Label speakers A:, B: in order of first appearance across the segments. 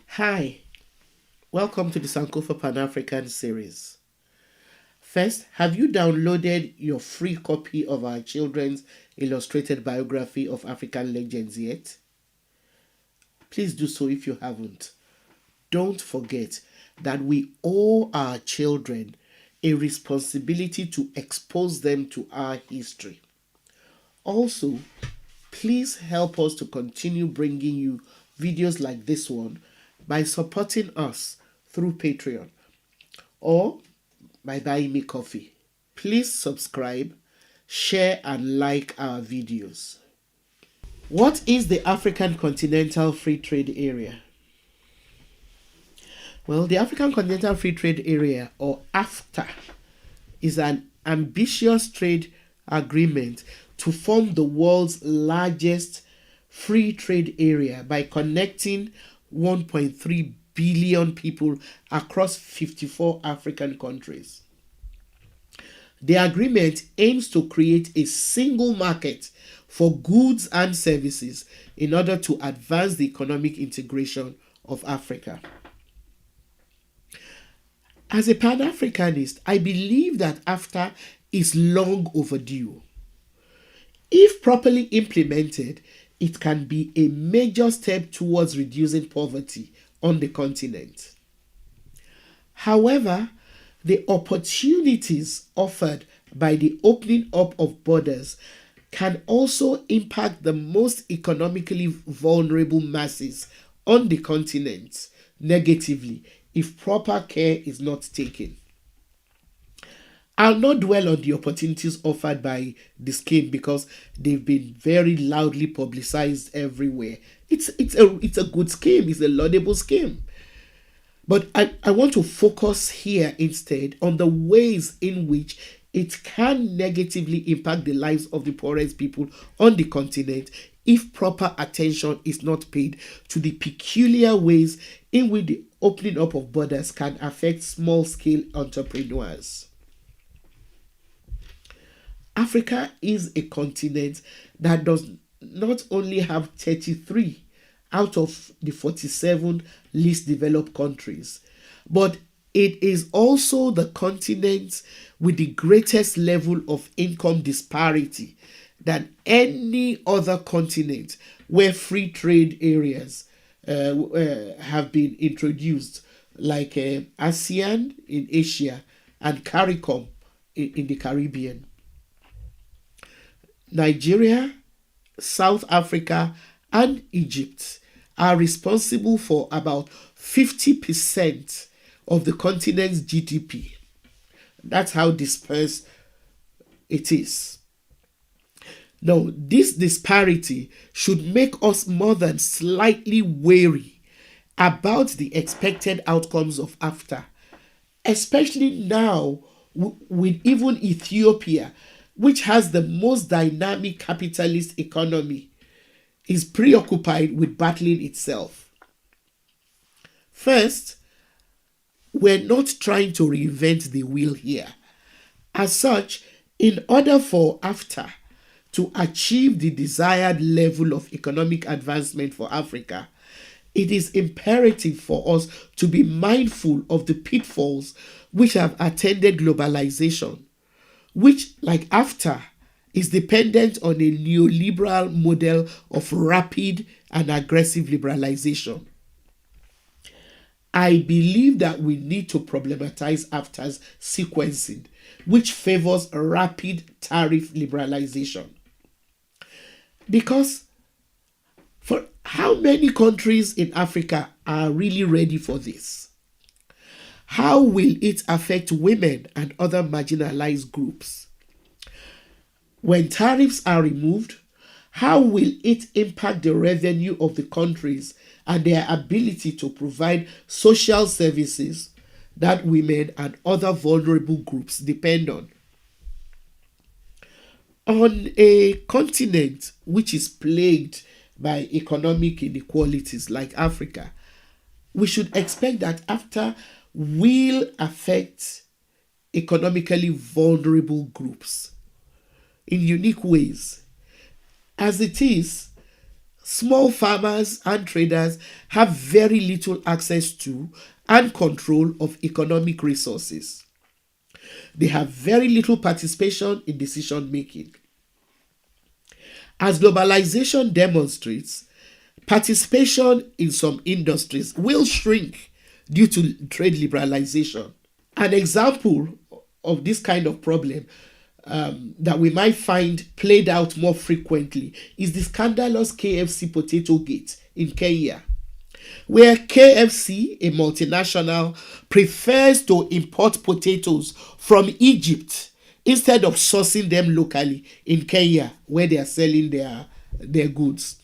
A: Hi, welcome to the Sankofa Pan African series. First, have you downloaded your free copy of our children's illustrated biography of African legends yet? Please do so if you haven't. Don't forget that we owe our children a responsibility to expose them to our history. Also, please help us to continue bringing you videos like this one by supporting us through Patreon or by buying me coffee. Please subscribe, share, and like our videos. What is the African Continental Free Trade Area? Well, the African Continental Free Trade Area, or AfCFTA, is an ambitious trade agreement to form the world's largest free trade area by connecting 1.3 billion people across 54 African countries. The agreement aims to create a single market for goods and services in order to advance the economic integration of Africa. As a Pan Africanist, I believe that AfCFTA is long overdue. If properly implemented, it can be a major step towards reducing poverty on the continent. However, the opportunities offered by the opening up of borders can also impact the most economically vulnerable masses on the continent negatively if proper care is not taken. I'll not dwell on the opportunities offered by the scheme because they've been very loudly publicized everywhere. It's a good scheme, it's a laudable scheme. But I want to focus here instead on the ways in which it can negatively impact the lives of the poorest people on the continent if proper attention is not paid to the peculiar ways in which the opening up of borders can affect small scale entrepreneurs. Africa is a continent that does not only have 33 out of the 47 least developed countries, but it is also the continent with the greatest level of income disparity than any other continent where free trade areas have been introduced, like ASEAN in Asia and CARICOM in the Caribbean. Nigeria, South Africa, and Egypt are responsible for about 50% of the continent's GDP. That's how dispersed it is. Now, this disparity should make us more than slightly wary about the expected outcomes of AfCFTA, especially now with even Ethiopia, which has the most dynamic capitalist economy, is preoccupied with battling itself. First, we're not trying to reinvent the wheel here. As such, in order for AfCFTA to achieve the desired level of economic advancement for Africa, it is imperative for us to be mindful of the pitfalls which have attended globalization, which, like AfCFTA, is dependent on a neoliberal model of rapid and aggressive liberalization. I believe that we need to problematize AfCFTA's sequencing, which favors rapid tariff liberalization. Because for how many countries in Africa are really ready for this? How will it affect women and other marginalized groups? When tariffs are removed, how will it impact the revenue of the countries and their ability to provide social services that women and other vulnerable groups depend on? On a continent which is plagued by economic inequalities like Africa, we should expect that AfCFTA will affect economically vulnerable groups in unique ways. As it is, Small farmers and traders have very little access to and control of economic resources. They have very little participation in decision making. As globalization demonstrates, participation in some industries will shrink due to trade liberalization. An example of this kind of problem that we might find played out more frequently is the scandalous KFC potato gate in Kenya, where KFC, a multinational, prefers to import potatoes from Egypt instead of sourcing them locally in Kenya where they are selling their goods.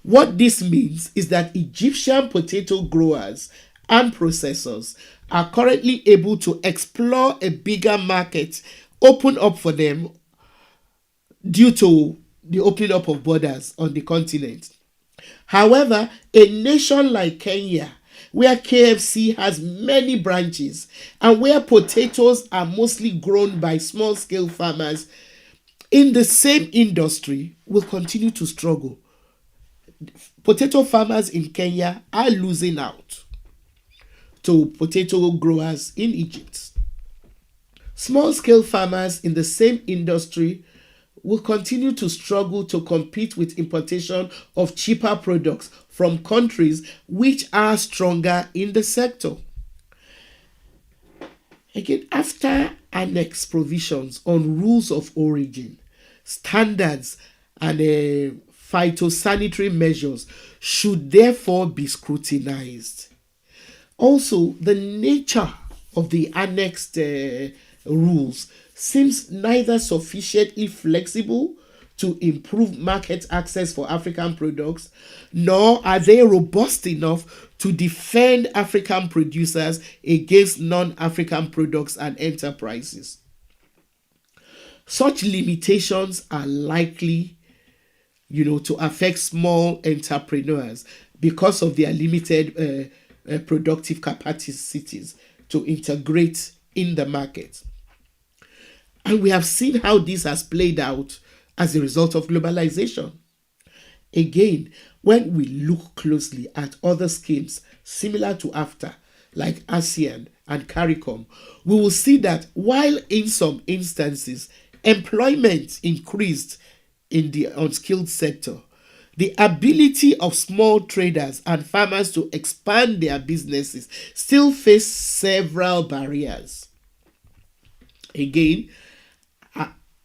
A: What this means is that Egyptian potato growers and processors are currently able to explore a bigger market open up for them due to the opening up of borders on the continent. However, a nation like Kenya, where KFC has many branches and where potatoes are mostly grown by small scale farmers in the same industry, will continue to struggle. Potato farmers in Kenya are losing out to potato growers in Egypt. Small scale farmers in the same industry will continue to struggle to compete with importation of cheaper products from countries which are stronger in the sector. Again, after annex provisions on rules of origin, standards, and phytosanitary measures should therefore be scrutinized. Also, the nature of the annexed rules seems neither sufficiently flexible to improve market access for African products, nor are they robust enough to defend African producers against non-African products and enterprises. Such limitations are likely, to affect small entrepreneurs because of their limited productive capacities to integrate in the market. And we have seen how this has played out as a result of globalization. Again, when we look closely at other schemes similar to AfTA, like ASEAN and CARICOM, we will see that while in some instances employment increased in the unskilled sector, the ability of small traders and farmers to expand their businesses still face several barriers. Again,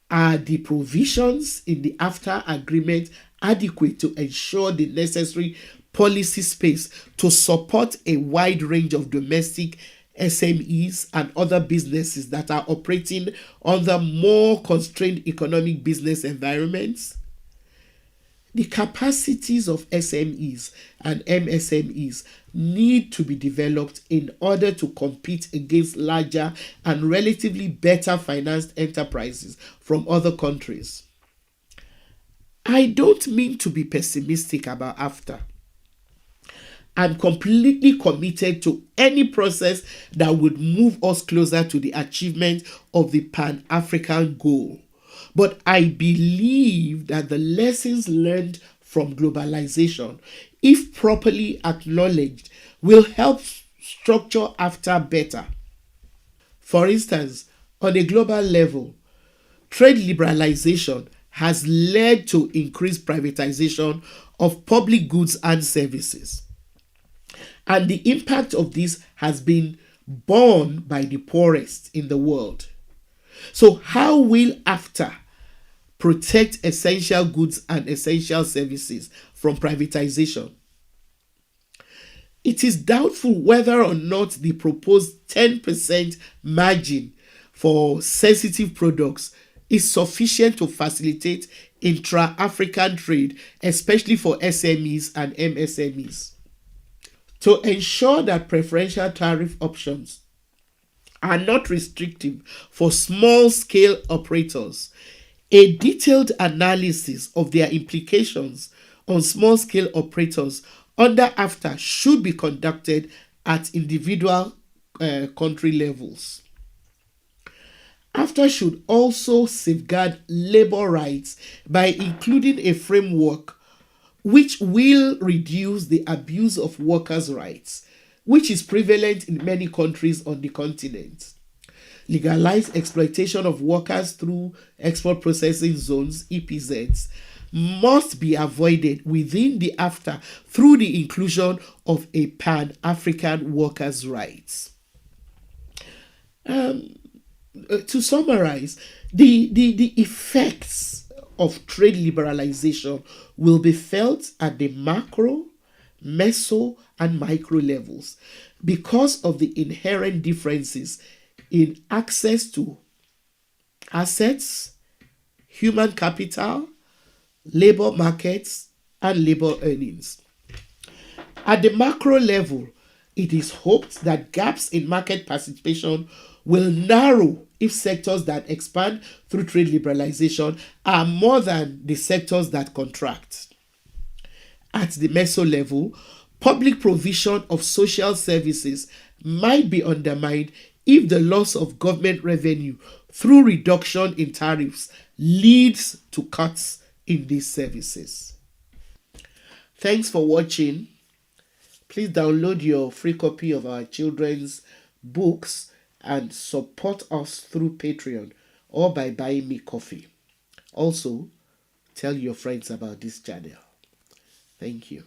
A: are the provisions in the AfTA agreement adequate to ensure the necessary policy space to support a wide range of domestic SMEs and other businesses that are operating under more constrained economic business environments? The capacities of SMEs and MSMEs need to be developed in order to compete against larger and relatively better financed enterprises from other countries. I don't mean to be pessimistic about AfTA. I'm completely committed to any process that would move us closer to the achievement of the Pan-African goal. But I believe that the lessons learned from globalization, if properly acknowledged, will help structure AfTA better. For instance, on a global level, trade liberalization has led to increased privatization of public goods and services. And the impact of this has been borne by the poorest in the world. So how will AfTA protect essential goods and essential services from privatization? It is doubtful whether or not the proposed 10% margin for sensitive products is sufficient to facilitate intra-African trade, especially for SMEs and MSMEs. To ensure that preferential tariff options are not restrictive for small-scale operators, a detailed analysis of their implications on small-scale operators under AfTA should be conducted at individual country levels. AfTA should also safeguard labor rights by including a framework which will reduce the abuse of workers' rights, which is prevalent in many countries on the continent. Legalized exploitation of workers through export processing zones, EPZs, must be avoided within the AfTA through the inclusion of a Pan-African workers' rights. To summarize, the effects of trade liberalization will be felt at the macro, meso, and micro levels because of the inherent differences in access to assets, human capital, labor markets, and labor earnings. At the macro level, it is hoped that gaps in market participation will narrow if sectors that expand through trade liberalization are more than the sectors that contract. At the meso level, public provision of social services might be undermined if the loss of government revenue through reduction in tariffs leads to cuts in these services. Thanks for watching. Please download your free copy of our children's books and support us through Patreon or by buying me coffee. Also, tell your friends about this channel. Thank you.